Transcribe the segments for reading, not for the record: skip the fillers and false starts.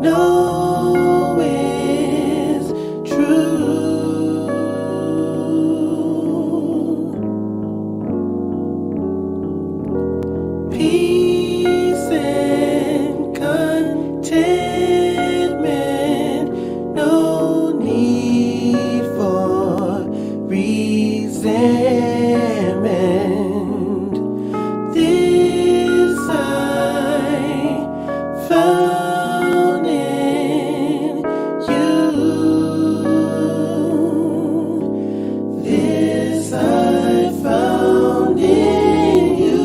know is true. Peace and contentment, no need for resentment. This I found in you. This I found in you.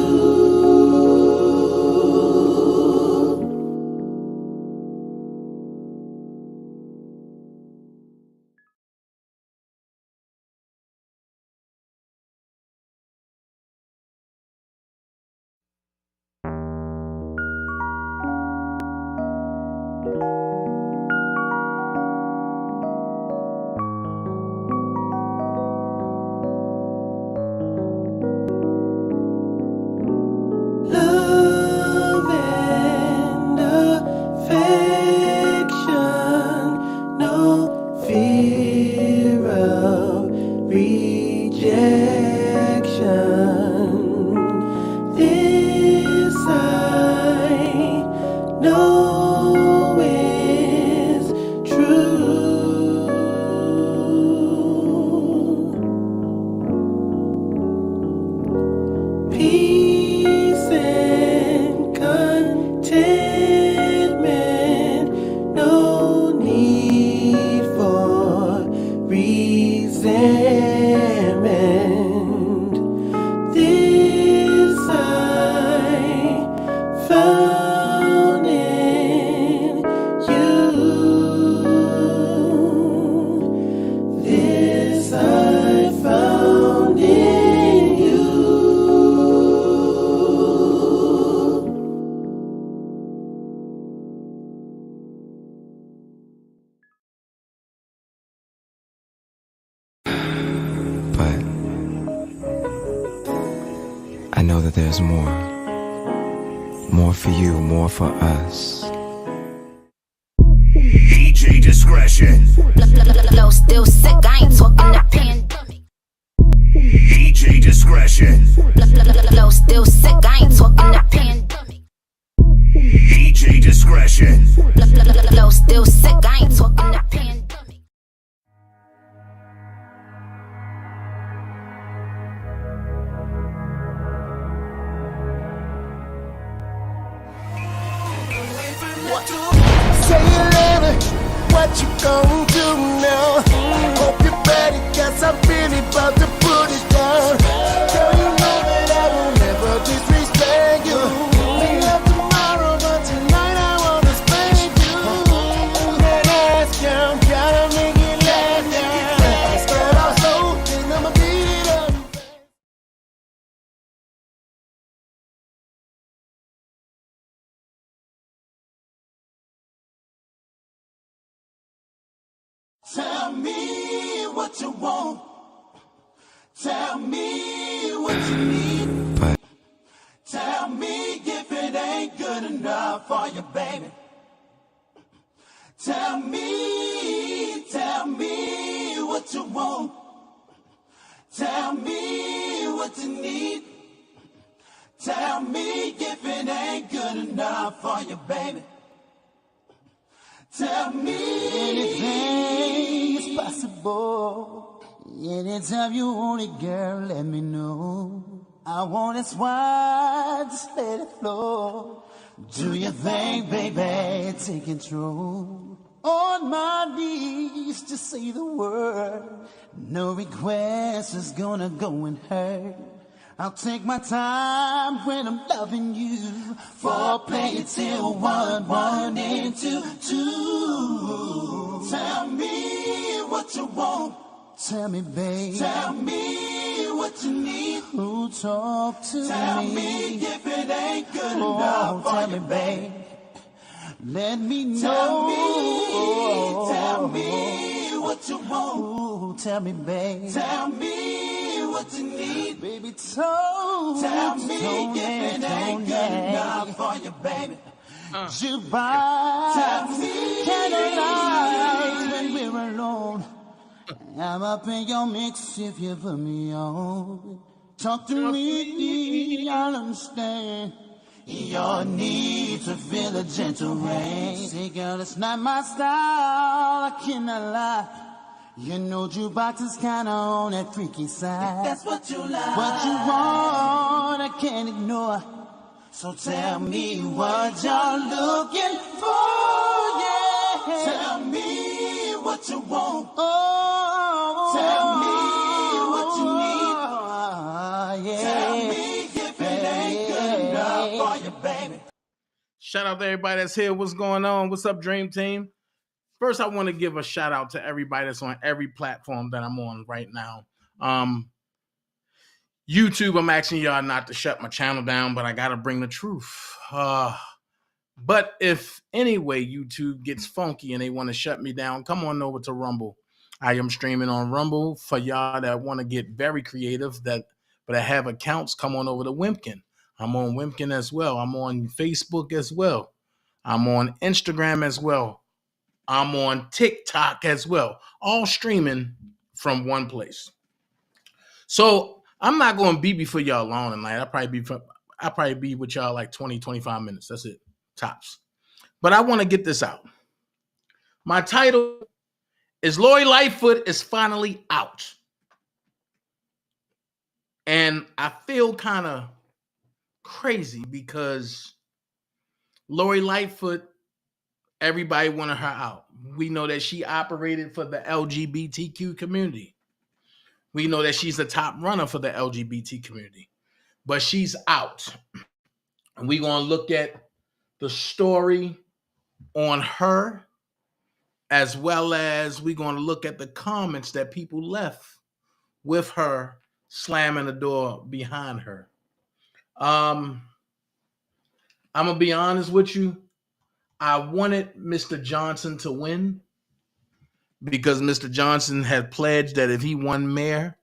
Love and affection, no fear of rejection. This I know is true. Peace and contentment, no need for resentment. This I found in you. This I found in you. But I know that there's more. More for you, more for us. DJ discretion. Flow still sick, I ain't talking the pandemic. DJ discretion. Flow still sick, I ain't talking the pandemic. DJ discretion. Flow still sick, I ain't talking the pandemic. Say you love me, what you gon' do now? Hope you're ready, cause I'm really about to put it down. Girl, you know that I will never disrespect you. We love tomorrow, but tonight I wanna spank you. That ass count, gotta make it last now. Start off slow, then I'ma beat it up. Tell me what you want. Tell me what you need. But Tell me if it ain't good enough for you, baby. Tell me what you want. Tell me what you need. Tell me if it ain't good enough for you, baby. Tell me anything is possible. Anytime you want it, girl, let me know. I want it wide, just let it flow. Do your thing, baby, take control. On my knees, just say the word. No request is gonna go and hurt. I'll take my time when I'm loving you. Foreplay till 1, 1 and 2, 2. Tell me what you want. Tell me, babe. Tell me what you need. Who talk to me? Tell me if it ain't good enough for you, babe. Let me know. Tell me what you want. Ooh, tell me, babe. Tell me what you need. Baby, tell me if it ain't good enough for you, baby. Tell me I'm up in your mix if you put me on. Talk to me, I'll understand your need to feel a gentle rain. Say, girl, it's not my style, I cannot lie. You know jukebox is kinda on that freaky side. If that's what you like, What you want, I can't ignore. So tell me what you're looking for, yeah. tell me what you want. Oh, Tell me what you need. yeah. Tell me if it ain't good enough for you, baby. Shout out to everybody that's here. What's going on? What's up, Dream Team? First, I want to give a shout out to everybody that's on every platform that I'm on right now. YouTube, I'm asking y'all not to shut my channel down, but I got to bring the truth. But if anyway YouTube gets funky and they want to shut me down, come on over to Rumble. I am streaming on Rumble. For y'all that want to get very creative, but I have accounts, come on over to Wimpkin. I'm on Wimpkin as well. I'm on Facebook as well. I'm on Instagram as well. I'm on TikTok as well. All streaming from one place. So I'm not going to be before y'all long tonight. I'll probably be with y'all like 20, 25 minutes. That's it. Tops. But I want to get this out. My title is Lori Lightfoot is finally out. And I feel kind of crazy because Lori Lightfoot, everybody wanted her out. We know that she operated for the LGBTQ community. We know that she's the top runner for the LGBT community. But she's out. And we're going to look at the story on her, as well as we're going to look at the comments that people left with her slamming the door behind her. I'm going to be honest with you. I wanted Mr. Johnson to win because Mr. Johnson had pledged that if he won mayor,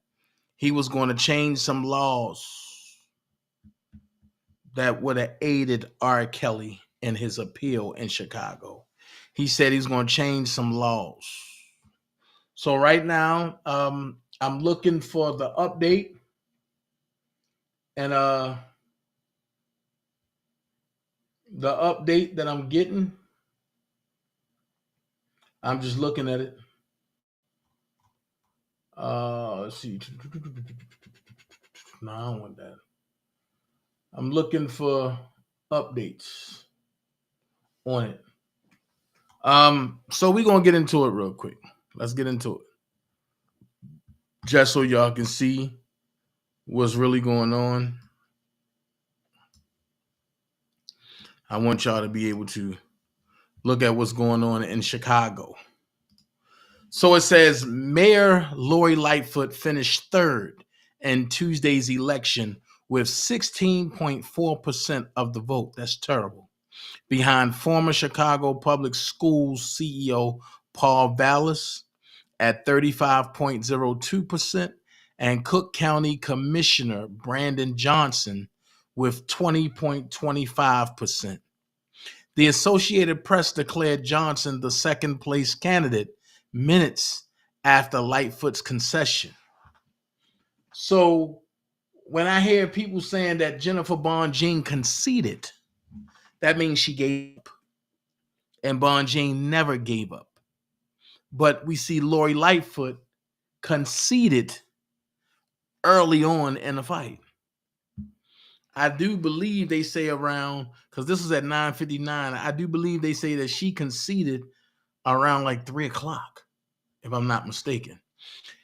he was going to change some laws that would have aided R. Kelly in his appeal in Chicago. He said he's going to change some laws. So right now, I'm looking for the update. And the update that I'm getting, I'm just looking at it. Let's see. No, I don't want that. I'm looking for updates on it. So we're going to get into it real quick. Let's get into it. Just so y'all can see what's really going on. I want y'all to be able to look at what's going on in Chicago. So it says Mayor Lori Lightfoot finished third in Tuesday's election with 16.4% of the vote. That's terrible. Behind former Chicago Public Schools CEO Paul Vallis at 35.02% and Cook County Commissioner Brandon Johnson with 20.25%. The Associated Press declared Johnson the second place candidate minutes after Lightfoot's concession. So when I hear people saying that Jennifer Bonjean conceded, that means she gave up. And Bonjean never gave up. But we see Lori Lightfoot conceded early on in the fight. I do believe they say around, because this was at 9:59, I do believe they say that she conceded around like 3 o'clock, if I'm not mistaken.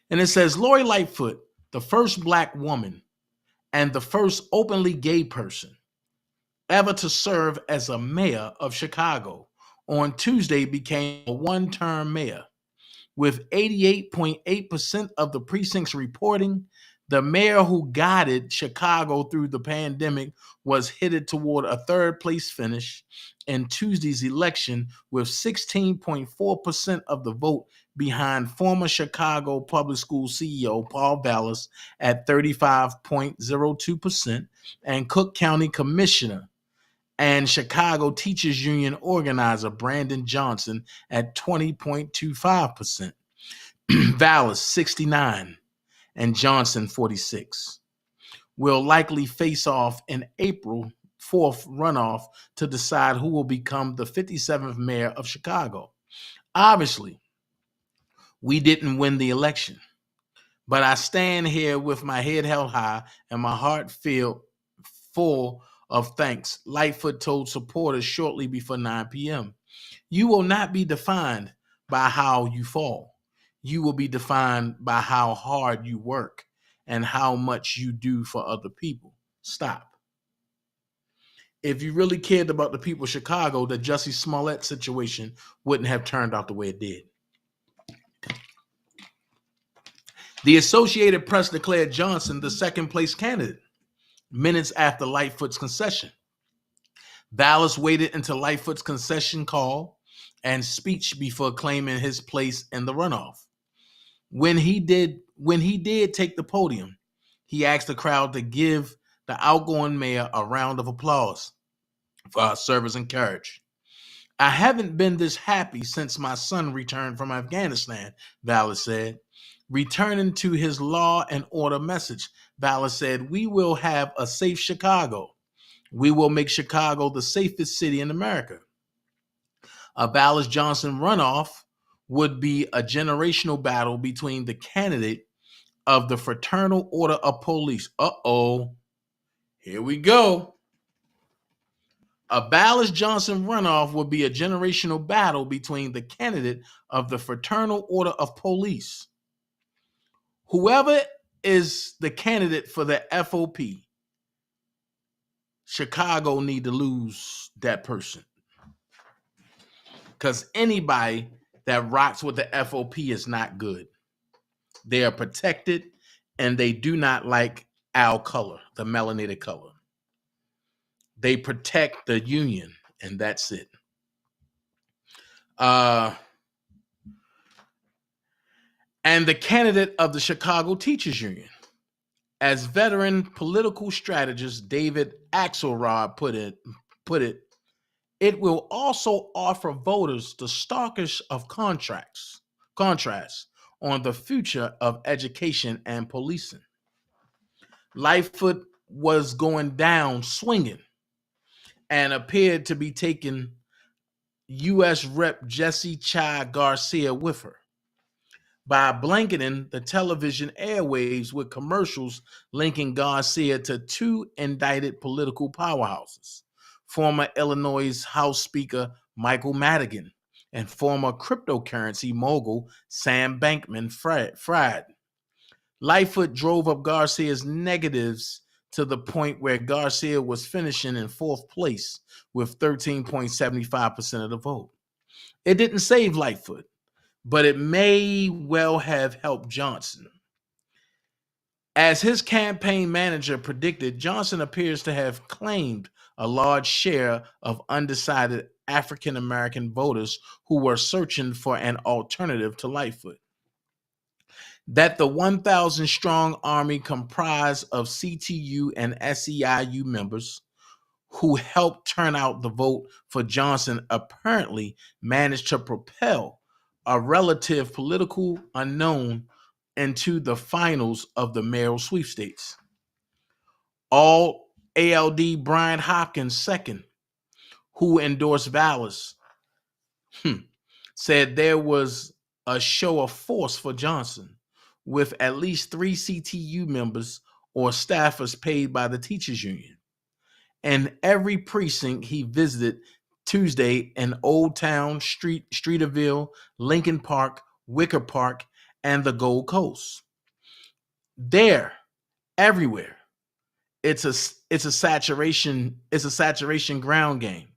And it says Lori Lightfoot, the first Black woman and the first openly gay person ever to serve as a mayor of Chicago, on Tuesday became a one-term mayor. With 88.8% of the precincts reporting, the mayor who guided Chicago through the pandemic was headed toward a third place finish in Tuesday's election with 16.4% of the vote behind former Chicago Public School CEO Paul Vallis at 35.02% and Cook County Commissioner and Chicago Teachers Union organizer Brandon Johnson at 20.25%. Vallis 69 and Johnson 46 will likely face off in April 4th runoff to decide who will become the 57th mayor of Chicago. Obviously, we didn't win the election, but I stand here with my head held high and my heart filled full of thanks, Lightfoot told supporters shortly before 9 p.m. You will not be defined by how you fall. You will be defined by how hard you work and how much you do for other people. Stop. If you really cared about the people of Chicago, the Jussie Smollett situation wouldn't have turned out the way it did. The Associated Press declared Johnson the second place candidate minutes after Lightfoot's concession. Vallis waited until Lightfoot's concession call and speech before claiming his place in the runoff. When he did take the podium, he asked the crowd to give the outgoing mayor a round of applause for our service and courage. I haven't been this happy since my son returned from Afghanistan, Vallis said. Returning to his law and order message, Vallis said, we will have a safe Chicago. We will make Chicago the safest city in America. A Vallis-Johnson runoff would be a generational battle between the candidate of the Fraternal Order of Police. Here we go. A Vallis-Johnson runoff would be a generational battle between the candidate of the Fraternal Order of Police. Whoever is the candidate for the FOP, Chicago need to lose that person. Because anybody that rocks with the FOP is not good. They are protected and they do not like our color, the melanated color. They protect the union and that's it. And the candidate of the Chicago Teachers Union. As veteran political strategist David Axelrod put it, it will also offer voters the starkest of contrasts on the future of education and policing. Lightfoot was going down swinging and appeared to be taking U.S. Rep. Jesse Chai Garcia with her by blanketing the television airwaves with commercials linking Garcia to two indicted political powerhouses, former Illinois House Speaker Michael Madigan and former cryptocurrency mogul Sam Bankman-Fried. Lightfoot drove up Garcia's negatives to the point where Garcia was finishing in fourth place with 13.75% of the vote. It didn't save Lightfoot, but it may well have helped Johnson. As his campaign manager predicted, Johnson appears to have claimed a large share of undecided African-American voters who were searching for an alternative to Lightfoot. That the 1,000-strong army comprised of CTU and SEIU members who helped turn out the vote for Johnson apparently managed to propel a relative political unknown into the finals of the mayoral sweepstakes. All ALD Brian Hopkins II, who endorsed Vallis, said there was a show of force for Johnson, with at least 3 CTU members or staffers paid by the teachers union. And every precinct he visited Tuesday in Old Town, Streeterville, Lincoln Park, Wicker Park, and the Gold Coast. There, everywhere, it's a saturation ground game,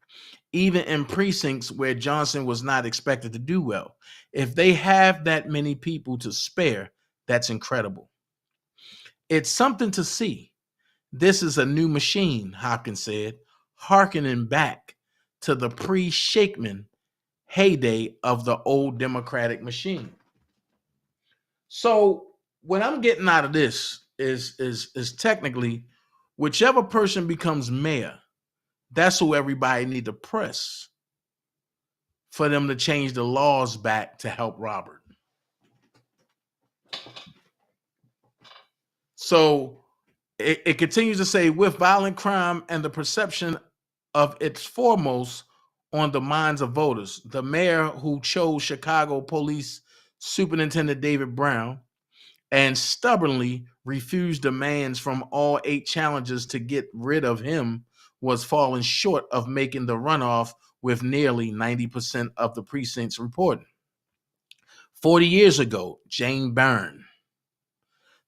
even in precincts where Johnson was not expected to do well. If they have that many people to spare, that's incredible. It's something to see. This is a new machine, Hopkins said, hearkening back to the pre-Shakeman heyday of the old Democratic machine. So what I'm getting out of this is technically whichever person becomes mayor, that's who everybody need to press for them to change the laws back to help Robert. So it continues to say, with violent crime and the perception of its foremost on the minds of voters, the mayor who chose Chicago Police Superintendent David Brown and stubbornly refused demands from all 8 challengers to get rid of him was falling short of making the runoff, with nearly 90% of the precincts reporting. 40 years ago, Jane Byrne,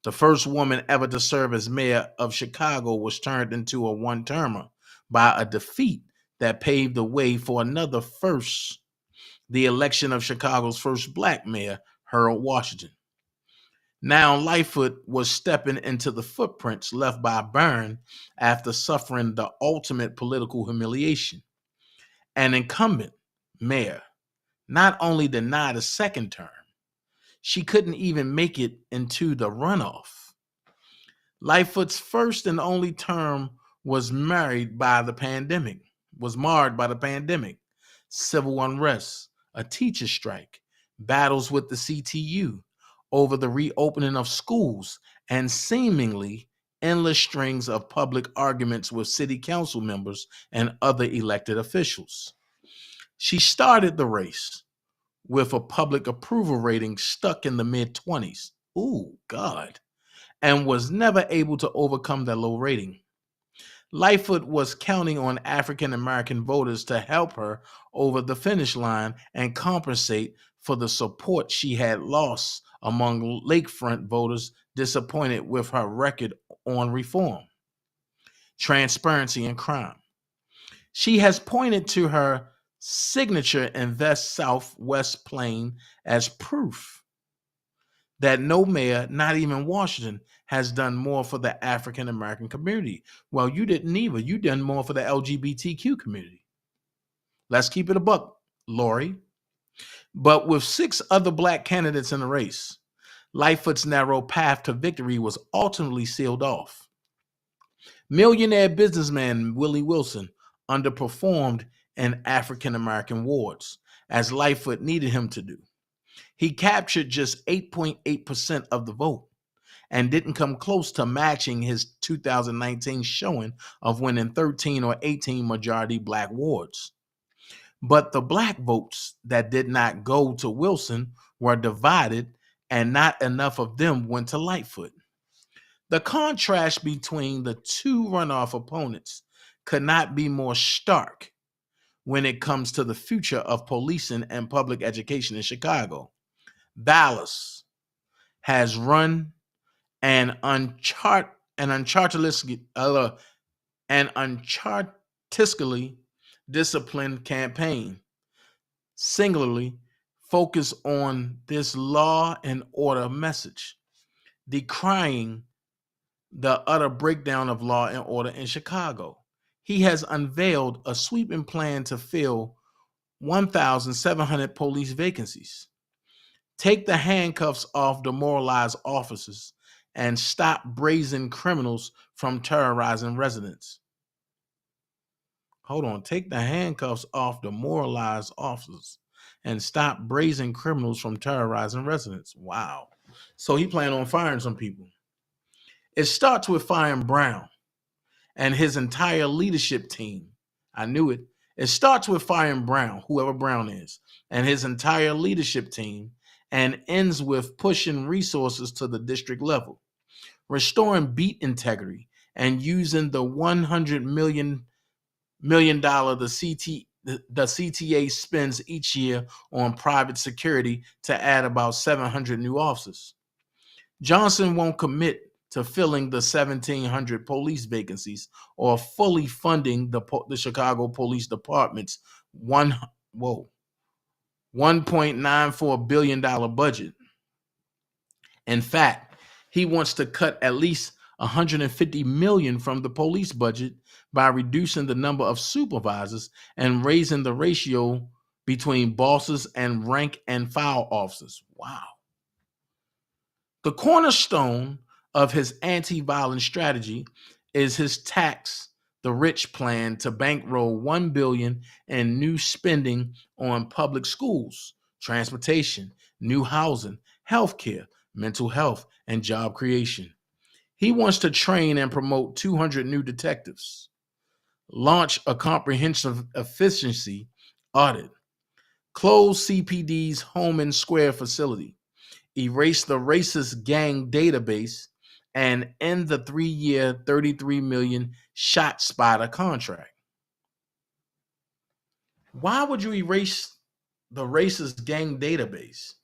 the first woman ever to serve as mayor of Chicago, was turned into a one-termer by a defeat that paved the way for another first, the election of Chicago's first black mayor, Harold Washington. Now Lightfoot was stepping into the footprints left by Byrne after suffering the ultimate political humiliation. An incumbent mayor not only denied a second term, she couldn't even make it into the runoff. Lightfoot's first and only term was marred by the pandemic, civil unrest, a teacher strike, battles with the CTU over the reopening of schools, and seemingly endless strings of public arguments with city council members and other elected officials. She started the race with a public approval rating stuck in the mid-20s. Ooh, God. And was never able to overcome that low rating. Lightfoot was counting on African American voters to help her over the finish line and compensate for the support she had lost among lakefront voters disappointed with her record on reform, transparency, and crime. She has pointed to her signature Invest Southwest plan as proof that no mayor, not even Washington, has done more for the African American community. Well, you didn't either. You done more for the LGBTQ community. Let's keep it a buck, Lori. But with 6 other black candidates in the race, Lightfoot's narrow path to victory was ultimately sealed off. Millionaire businessman Willie Wilson underperformed in African American wards, as Lightfoot needed him to do. He captured just 8.8% of the vote and didn't come close to matching his 2019 showing of winning 13 or 18 majority black wards. But the black votes that did not go to Wilson were divided, and not enough of them went to Lightfoot. The contrast between the 2 runoff opponents could not be more stark when it comes to the future of policing and public education in Chicago. Dallas has run an unchartistically disciplined campaign, singularly focused on this law and order message, decrying the utter breakdown of law and order in Chicago. He has unveiled a sweeping plan to fill 1,700 police vacancies, take the handcuffs off demoralized officers, and stop brazen criminals from terrorizing residents. Hold on, take the handcuffs off demoralized officers and stop brazen criminals from terrorizing residents. Wow. So he planned on firing some people. It starts with firing Brown and his entire leadership team. I knew it. It starts with firing Brown, whoever Brown is, and his entire leadership team, and ends with pushing resources to the district level, restoring beat integrity, and using the $100 million the CTA spends each year on private security to add about 700 new officers. Johnson won't commit to filling the 1,700 police vacancies or fully funding the Chicago Police Department's $1.94 billion budget. In fact, he wants to cut at least $150 million from the police budget by reducing the number of supervisors and raising the ratio between bosses and rank and file officers. Wow. The cornerstone of his anti-violence strategy is his tax the rich plan to bankroll $1 billion in new spending on public schools, transportation, new housing, healthcare, mental health, and job creation. He wants to train and promote 200 new detectives, launch a comprehensive efficiency audit, close CPD's Home and Square facility, erase the racist gang database, and end the 3-year, $33 million shot spotter contract. Why would you erase the racist gang database?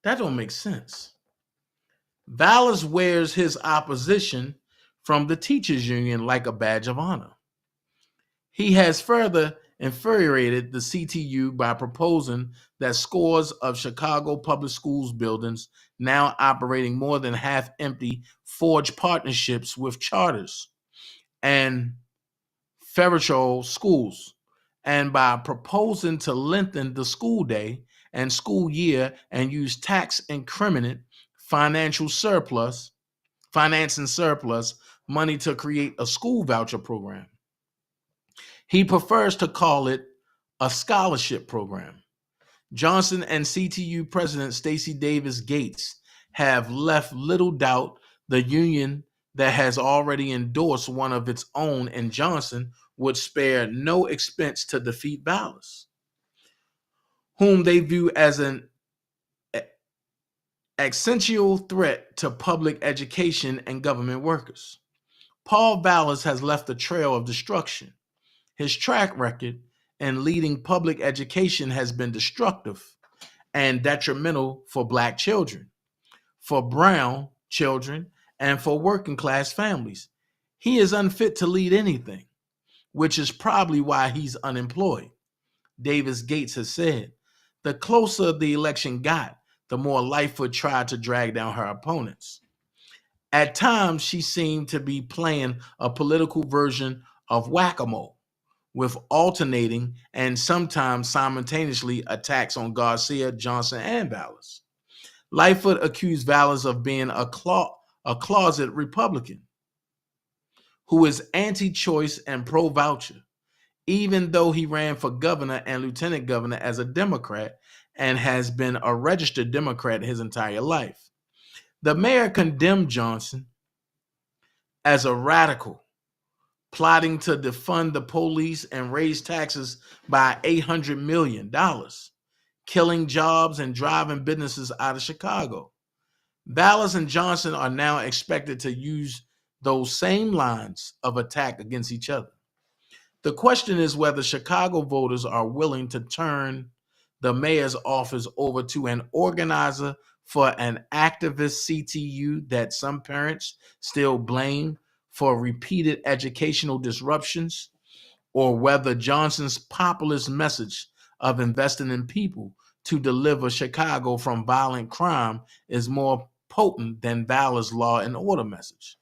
That don't make sense. Vallis wears his opposition from the teachers union like a badge of honor. He has further infuriated the CTU by proposing that scores of Chicago public schools buildings now operating more than half empty forge partnerships with charters and federal schools, and by proposing to lengthen the school day and school year and use tax increment financing surplus money to create a school voucher program. He prefers to call it a scholarship program. Johnson and CTU President Stacey Davis Gates have left little doubt the union that has already endorsed one of its own in Johnson would spare no expense to defeat Vallis, whom they view as an essential threat to public education and government workers. Paul Vallis has left a trail of destruction. His track record in leading public education has been destructive and detrimental for Black children, for brown children, and for working class families. He is unfit to lead anything, which is probably why he's unemployed. Davis Gates has said, the closer the election got, the more Lightfoot tried to drag down her opponents. At times, she seemed to be playing a political version of whack-a-mole, with alternating and sometimes simultaneously attacks on Garcia, Johnson, and Vallis. Lightfoot accused Vallis of being a closet Republican who is anti-choice and pro-voucher, even though he ran for governor and lieutenant governor as a Democrat and has been a registered Democrat his entire life. The mayor condemned Johnson as a radical, plotting to defund the police and raise taxes by $800 million, killing jobs and driving businesses out of Chicago. Vallis and Johnson are now expected to use those same lines of attack against each other. The question is whether Chicago voters are willing to turn the mayor's office over to an organizer for an activist CTU that some parents still blame for repeated educational disruptions, or whether Johnson's populist message of investing in people to deliver Chicago from violent crime is more potent than Vallis' law and order message.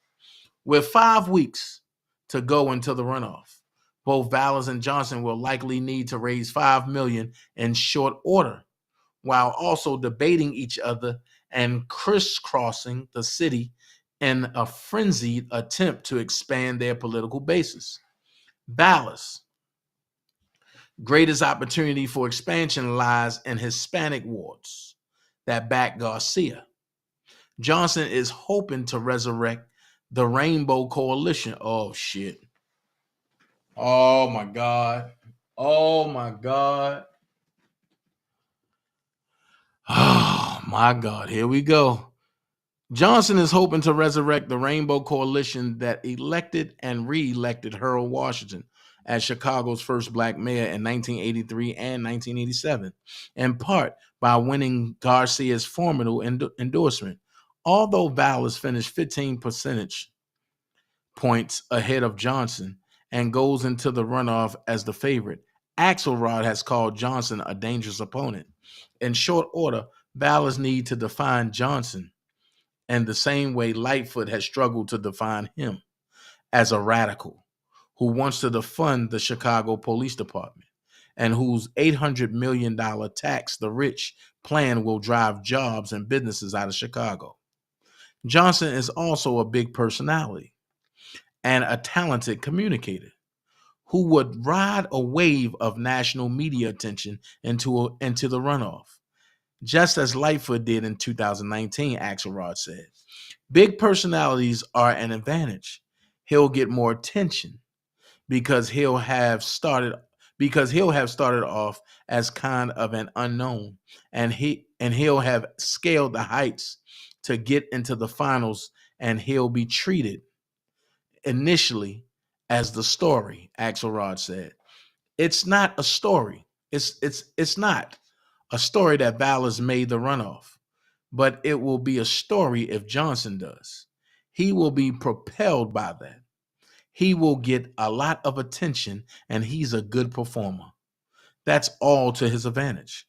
With 5 weeks to go into the runoff, both Vallis and Johnson will likely need to raise $5 million in short order, while also debating each other and crisscrossing the city in a frenzied attempt to expand their political bases. Vallis' greatest opportunity for expansion lies in Hispanic wards that back Garcia. Johnson is hoping to resurrect the Rainbow Coalition. Oh, shit. Oh, my God. Oh, my God. Oh, my God. Here we go. Johnson is hoping to resurrect the Rainbow Coalition that elected and re-elected Harold Washington as Chicago's first Black mayor in 1983 and 1987, in part by winning Garcia's formidable endorsement. Although Vallis finished 15 percentage points ahead of Johnson and goes into the runoff as the favorite, Axelrod has called Johnson a dangerous opponent. In short order, Vallis needs to define Johnson in the same way Lightfoot has struggled to define him, as a radical who wants to defund the Chicago Police Department and whose $800 million tax the rich plan will drive jobs and businesses out of Chicago. Johnson is also a big personality and a talented communicator who would ride a wave of national media attention into the runoff. just as Lightfoot did in 2019, Axelrod said. Big personalities are an advantage. He'll get more attention because he'll have started off as kind of an unknown, and he'll have scaled the heights to get into the finals, and he'll be treated initially as the story, Axelrod said. It's not a story. It's not a story that Ballas made the runoff, but it will be a story if Johnson does. He will be propelled by that. He will get a lot of attention, and he's a good performer. That's all to his advantage.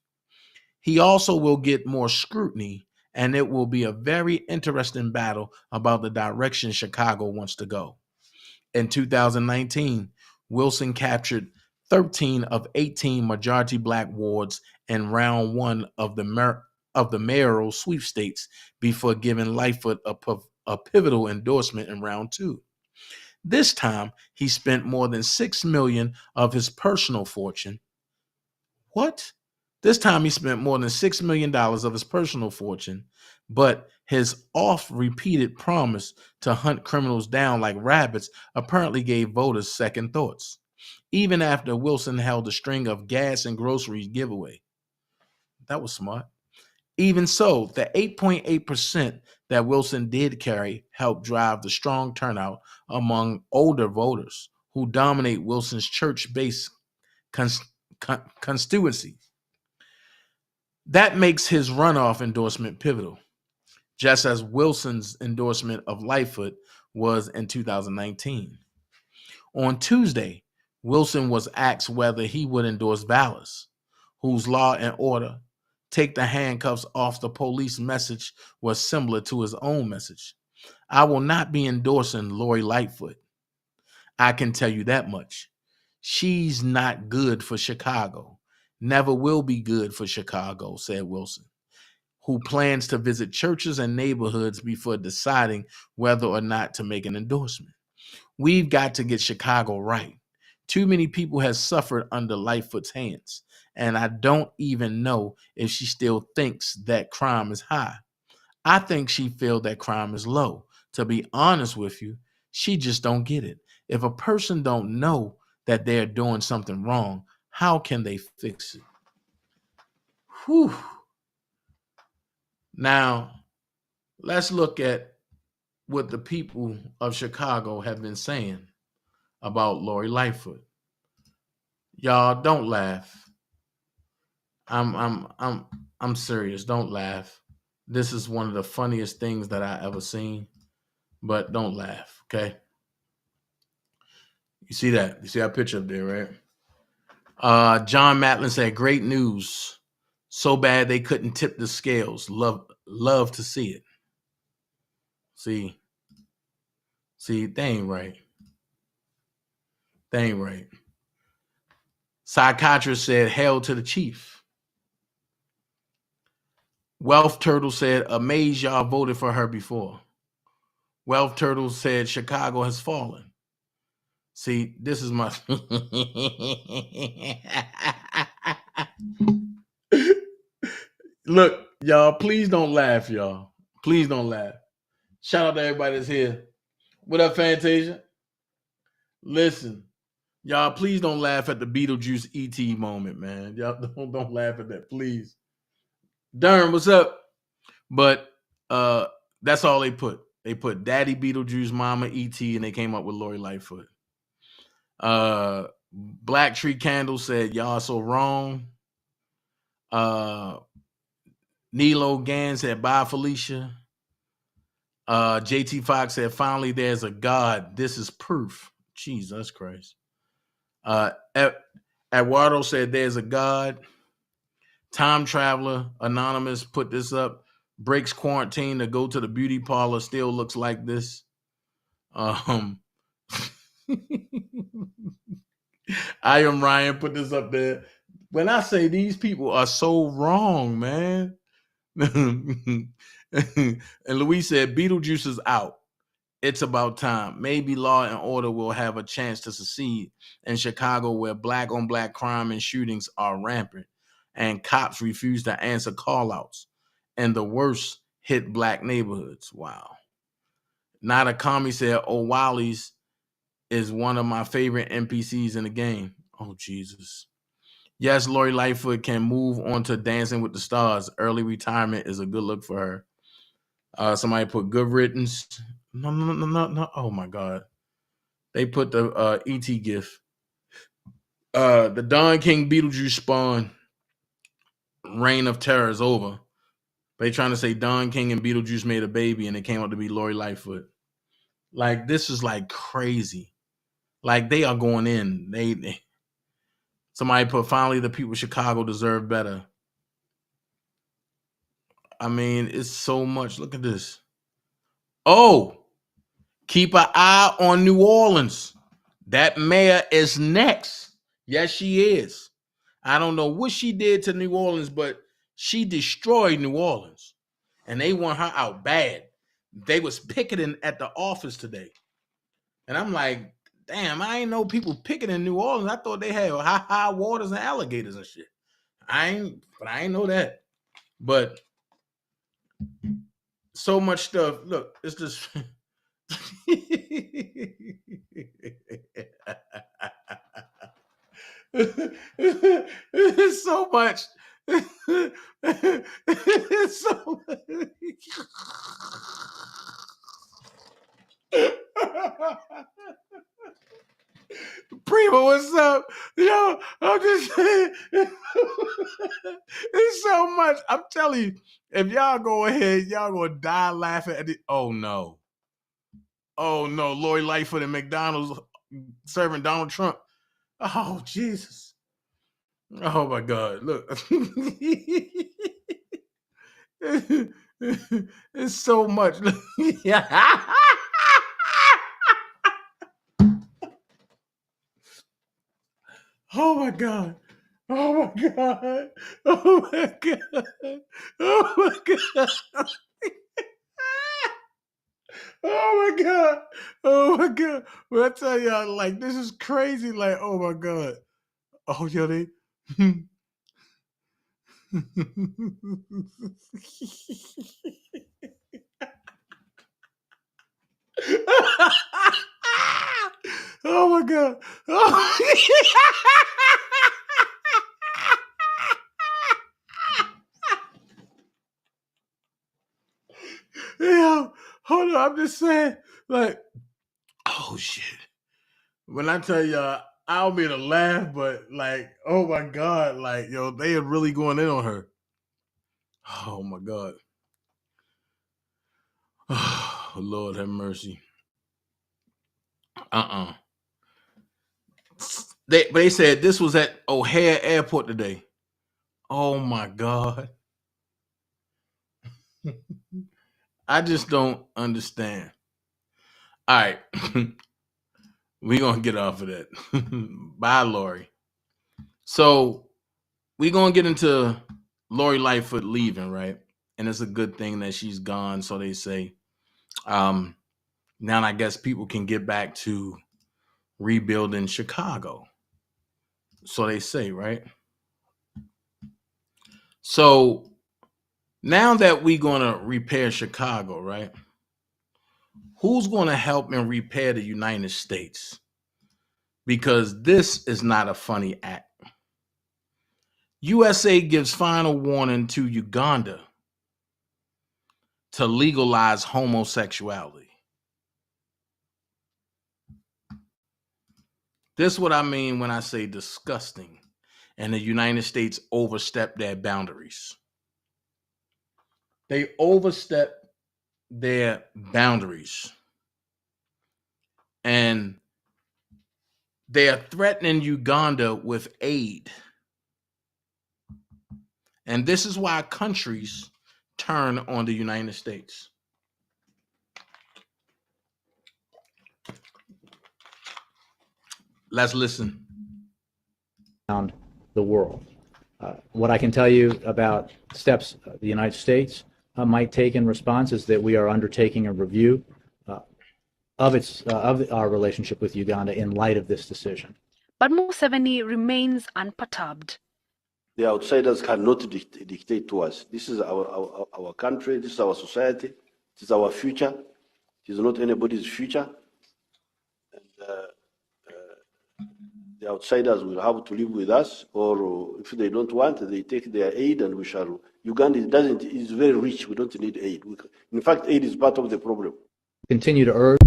He also will get more scrutiny, and it will be a very interesting battle about the direction Chicago wants to go. In 2019, Wilson captured 13 of 18 majority black wards in round one of the mayoral sweepstakes before giving Lightfoot a pivotal endorsement in round two. This time, he spent more than $6 million of his personal fortune. What? This time he spent more than $6 million of his personal fortune, but his oft-repeated promise to hunt criminals down like rabbits apparently gave voters second thoughts, even after Wilson held a string of gas and groceries giveaway. That was smart. Even so, the 8.8% that Wilson did carry helped drive the strong turnout among older voters who dominate Wilson's church-based constituency. That makes his runoff endorsement pivotal, just as Wilson's endorsement of Lightfoot was in 2019. On Tuesday, Wilson was asked whether he would endorse Ballas, whose law and order, take the handcuffs off the police message was similar to his own message. I will not be endorsing Lori Lightfoot. I can tell you that much. She's not good for Chicago. Never will be good for Chicago, said Wilson, who plans to visit churches and neighborhoods before deciding whether or not to make an endorsement. We've got to get Chicago right. Too many people have suffered under Lightfoot's hands, and I don't even know if she still thinks that crime is high. I think she feels that crime is low. To be honest with you, she just don't get it. If a person don't know that they're doing something wrong, how can they fix it? Whew. Now, let's look at what the people of Chicago have been saying about Lori Lightfoot. Y'all, don't laugh. I'm serious. Don't laugh. This is one of the funniest things that I ever seen, but don't laugh, okay? You see that? You see that picture up there, right? John Matlin said, great news. So bad they couldn't tip the scales. Love to see it. See, they ain't right. They ain't right. Psychiatrist said, hail to the chief. Wealth Turtle said, amazed y'all voted for her before. Wealth Turtle said, Chicago has fallen. See, this is my... Look, y'all, please don't laugh, y'all. Please don't laugh. Shout out to everybody that's here. What up, Fantasia? Listen, y'all, please don't laugh at the Beetlejuice E.T. moment, man. Y'all don't laugh at that, please. Durham, what's up? But that's all they put. They put Daddy Beetlejuice, Mama E.T., and they came up with Lori Lightfoot. Black Tree Candle said, y'all so wrong. Nilo Gann said, bye, Felicia. JT Fox said, finally, there's a God. This is proof. Jesus Christ. Eduardo said, there's a God. Time Traveler Anonymous put this up. Breaks quarantine to go to the beauty parlor. Still looks like this. I Am Ryan put this up there. When I say these people are so wrong, man. And Louise said, Beetlejuice is out. It's about time. Maybe Law and Order will have a chance to succeed in Chicago, where black on black crime and shootings are rampant. and cops refused to answer call-outs, and the worst hit black neighborhoods. Wow. Not a commie said, O'Walley's is one of my favorite NPCs in the game. Oh, Jesus. Yes, Lori Lightfoot can move on to Dancing with the Stars. Early retirement is a good look for her. Somebody put good riddance. No. Oh, my God. They put the E.T. gif. The Don King Beetlejuice spawn reign of terror is over. They trying to say Don King and Beetlejuice made a baby and it came out to be Lori Lightfoot. Like, this is like crazy. Like, they are going in. They somebody put, finally the people of Chicago deserve better. I mean, it's so much. Look at this. Oh, keep an eye on New Orleans. That mayor is next. Yes, she is. I don't know what she did to New Orleans, but she destroyed New Orleans. And they want her out bad. They was picketing at the office today. And I'm like, damn, I ain't know people picketing in New Orleans. I thought they had high waters and alligators and shit. I ain't know that. But so much stuff. Look, it's just it's so much. It's so much. Primo, what's up? Yo, I'm just saying. It's so much. I'm telling you, if y'all go ahead, y'all gonna die laughing at it. Oh no. Oh no, Lori Lightfoot and McDonald's serving Donald Trump. Oh Jesus. Oh my God. Look. It's so much. Yeah. Oh my God. Oh my God. Oh my God. Oh my God. Oh my God. Oh my God. Well, I tell y'all, like, this is crazy. Like, oh my God. Oh, yo, they. Oh my God. Oh. Yeah, hold on. I'm just saying, like, oh shit. When I tell y'all, I don't mean to laugh, but like, oh my God, like, yo, they are really going in on her. Oh my God. Oh, Lord have mercy. They said this was at O'Hare Airport today. Oh my God. I just don't understand. All right. We're going to get off of that. Bye, Lori. So we're going to get into Lori Lightfoot leaving, right? And it's a good thing that she's gone, so they say. Now I guess people can get back to rebuilding Chicago. So they say, right? So now that we're going to repair Chicago, right? Who's going to help and repair the United States? Because this is not a funny act. USA gives final warning to Uganda to legalize homosexuality. This is what I mean when I say disgusting, and the United States overstepped their boundaries. They overstepped their boundaries. And they are threatening Uganda with aid. And this is why countries turn on the United States. Let's listen. Around the world. What I can tell you about steps the United States might take in response is that we are undertaking a review of our relationship with Uganda in light of this decision. But Museveni remains unperturbed. The outsiders cannot dictate to us. This is our country, this is our society, it is our future, it is not anybody's future. And the outsiders will have to live with us, or if they don't want, they take their aid and we shall. Uganda is very rich, we don't need aid. In fact, aid is part of the problem. Continue to urge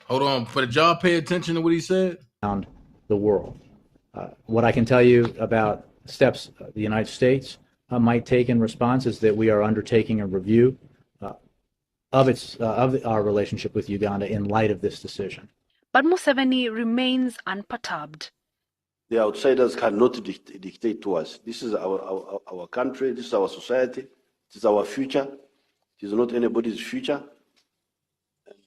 Hold on, but did y'all pay attention to what he said? around the world. What I can tell you about steps the United States might take in response is that we are undertaking a review of our relationship with Uganda in light of this decision. But Museveni remains unperturbed. The outsiders cannot dictate to us. This is our country, this is our society, it is our future, it is not anybody's future. And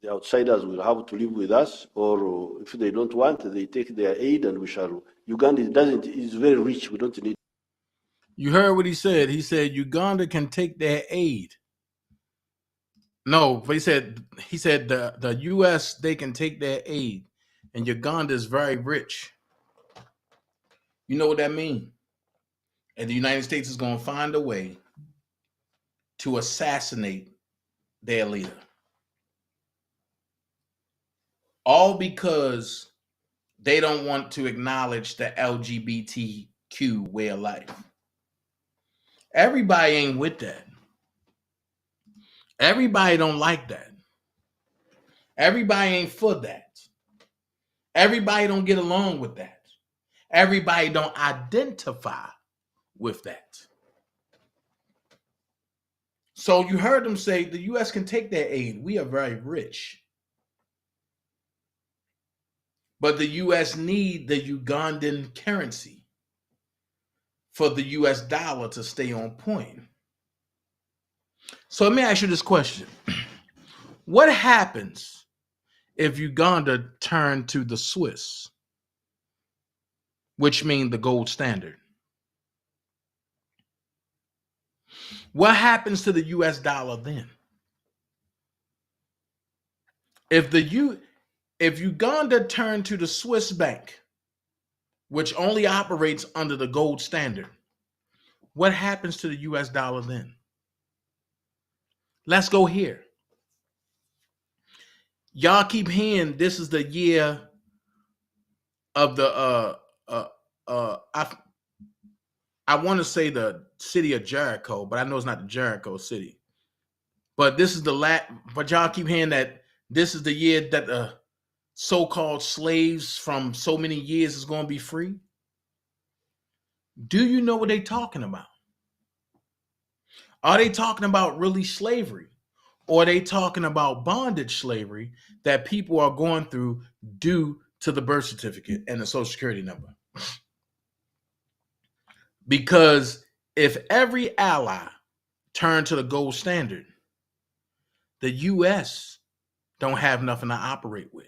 the outsiders will have to live with us, or if they don't want, they take their aid and we shall. Uganda is very rich, we don't need. You heard what he said. He said Uganda can take their aid. No, but he said the U.S. they can take their aid, and Uganda is very rich. You know what that means? And the United States is going to find a way to assassinate their leader. All because they don't want to acknowledge the LGBTQ way of life. Everybody ain't with that. Everybody don't like that. Everybody ain't for that. Everybody don't get along with that. Everybody don't identify with that. So you heard them say the U.S. can take their aid. We are very rich. But the U.S. need the Ugandan currency for the U.S. dollar to stay on point. So let me ask you this question. What happens if Uganda turned to the Swiss, which means the gold standard? What happens to the U.S. dollar then? If Uganda turned to the Swiss bank, which only operates under the gold standard, what happens to the U.S. dollar then? Let's go here. Y'all keep hearing this is the year of the I want to say the city of Jericho, but I know it's not the Jericho city. But this is but y'all keep hearing that this is the year that the so-called slaves from so many years is going to be free. Do you know what they're talking about? Are they talking about really slavery? Or are they talking about bondage slavery that people are going through due to the birth certificate and the social security number? Because if every ally turned to the gold standard, the U.S. don't have nothing to operate with.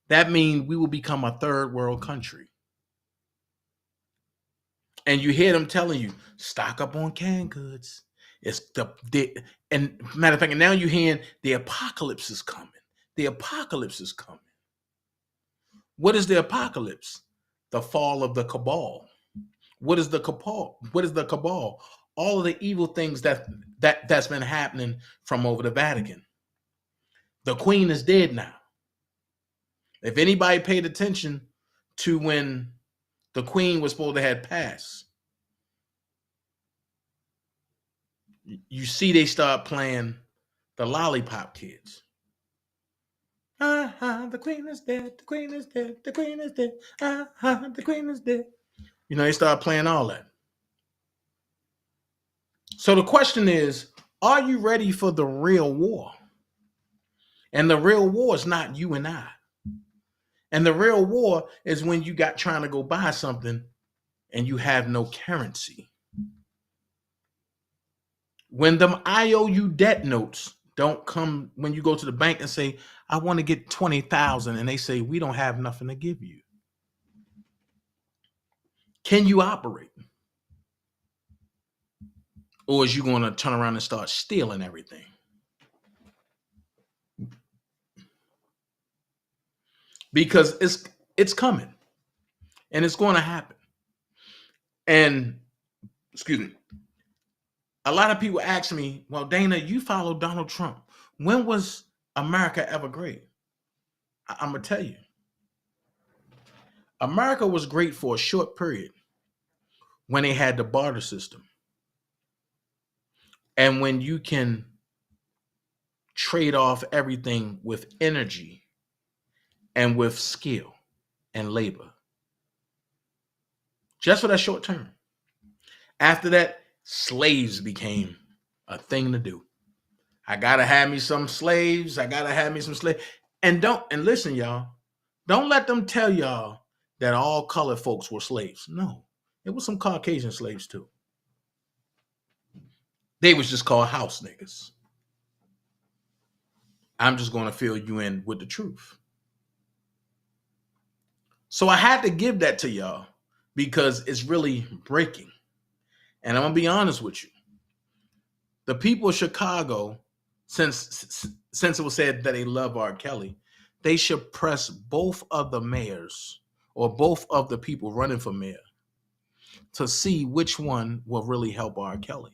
That means we will become a third world country. And you hear them telling you, stock up on canned goods. It's and matter of fact, and now you're hearing the apocalypse is coming. The apocalypse is coming. What is the apocalypse? The fall of the cabal. What is the cabal? What is the cabal? All of the evil things that's been happening from over the Vatican. The Queen is dead now. If anybody paid attention to when the Queen was supposed to have passed, you see they start playing the Lollipop Kids. The Queen is dead, the Queen is dead, the Queen is dead, the Queen is dead. You know, they start playing all that. So the question is, are you ready for the real war? And the real war is not you and I. And the real war is when you got trying to go buy something and you have no currency. When them IOU debt notes don't come, when you go to the bank and say, I want to get 20,000, and they say, we don't have nothing to give you. Can you operate? Or is you going to turn around and start stealing everything? Because it's coming. And it's going to happen. And, excuse me, a lot of people ask me, well, Dana, you follow Donald Trump. When was America ever great? I'm going to tell you. America was great for a short period when they had the barter system. And when you can trade off everything with energy and with skill and labor. Just for that short term. After that, slaves became a thing to do. I gotta have me some slaves. And listen, y'all. Don't let them tell y'all that all colored folks were slaves. No, it was some Caucasian slaves too. They was just called house niggas. I'm just gonna fill you in with the truth. So I had to give that to y'all because it's really breaking. And I'm gonna be honest with you. The people of Chicago, since it was said that they love R. Kelly, they should press both of the mayors or both of the people running for mayor to see which one will really help R. Kelly.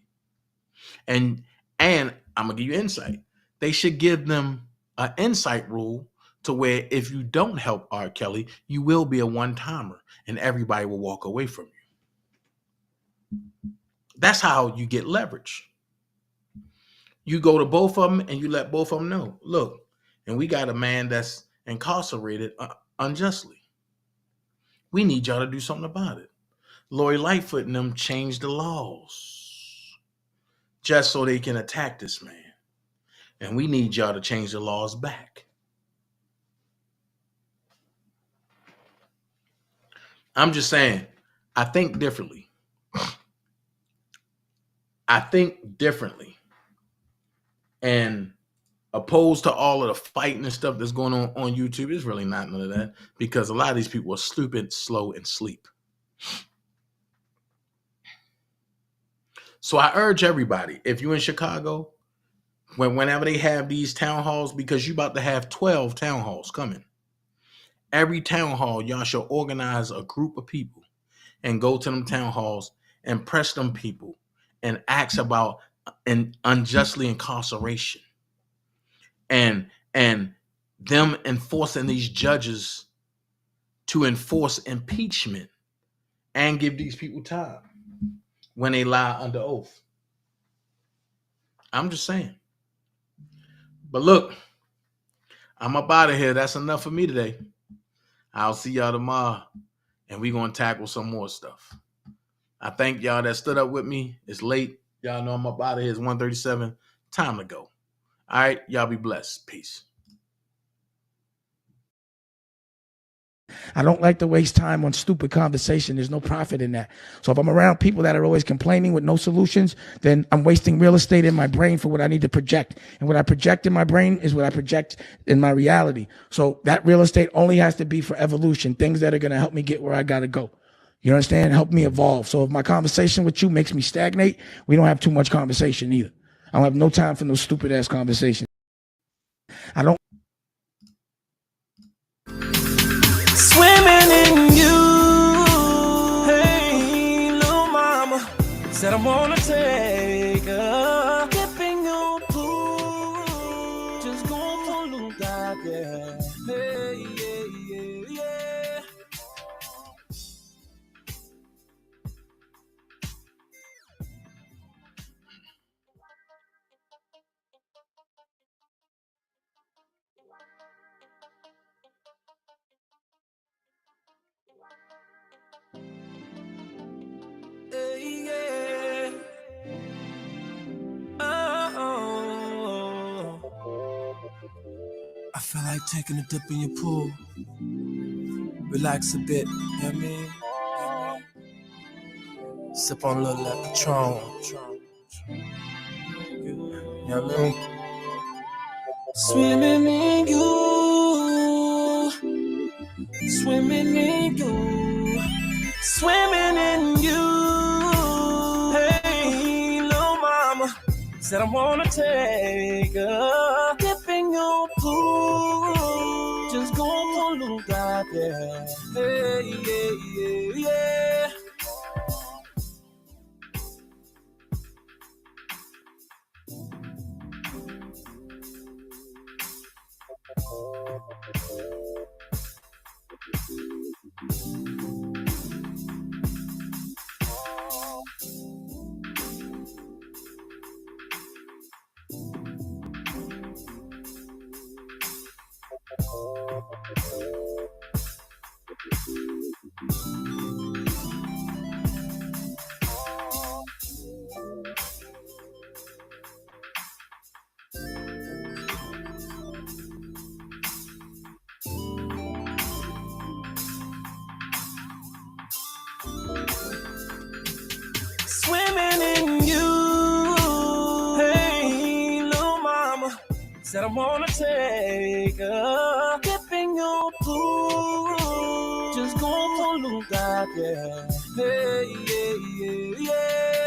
And I'm gonna give you insight. They should give them an insight rule to where if you don't help R. Kelly, you will be a one-timer and everybody will walk away from you. That's how you get leverage. You go to both of them and you let both of them know, look, and we got a man that's incarcerated unjustly. We need y'all to do something about it. Lori Lightfoot and them changed the laws just so they can attack this man. And we need y'all to change the laws back. I'm just saying, I think differently. And opposed to all of the fighting and stuff that's going on YouTube, it's really not none of that because a lot of these people are stupid, slow, and sleep. So I urge everybody, if you're in Chicago, whenever they have these town halls, because you're about to have 12 town halls coming. Every town hall, y'all should organize a group of people and go to them town halls and press them people and ask about unjustly incarceration and them enforcing these judges to enforce impeachment and give these people time when they lie under oath. I'm just saying. But look, I'm up out of here. That's enough for me today. I'll see y'all tomorrow, and we're going to tackle some more stuff. I thank y'all that stood up with me. It's late. Y'all know I'm up out of here. It's 1:37. Time to go. All right. Y'all be blessed. Peace. I don't like to waste time on stupid conversation. There's no profit in that. So if I'm around people that are always complaining with no solutions, then I'm wasting real estate in my brain for what I need to project. And what I project in my brain is what I project in my reality. So that real estate only has to be for evolution, things that are going to help me get where I got to go. You understand? Help me evolve. So if my conversation with you makes me stagnate, we don't have too much conversation either. I don't have no time for no stupid ass conversation. I don't. Swimming in you. Hey, little mama said I wanna take a dip in your pool. Just go for a little dive, yeah. Hey, yeah, yeah, yeah. Hey, yeah. Oh. I feel like taking a dip in your pool. Relax a bit, you know what I mean? Sip on a little of that Patron. You know what I mean? Swimming in you. Swimming in you. Swimming in you. Hey, little mama said I wanna take a dip in your pool. Just go for a little dive, yeah. Hey, yeah, yeah, yeah. Swimming in you. Hey, little mama. Said I'm gonna take a dip in your pool. Just go for a little dive, yeah. Hey, yeah, yeah, yeah.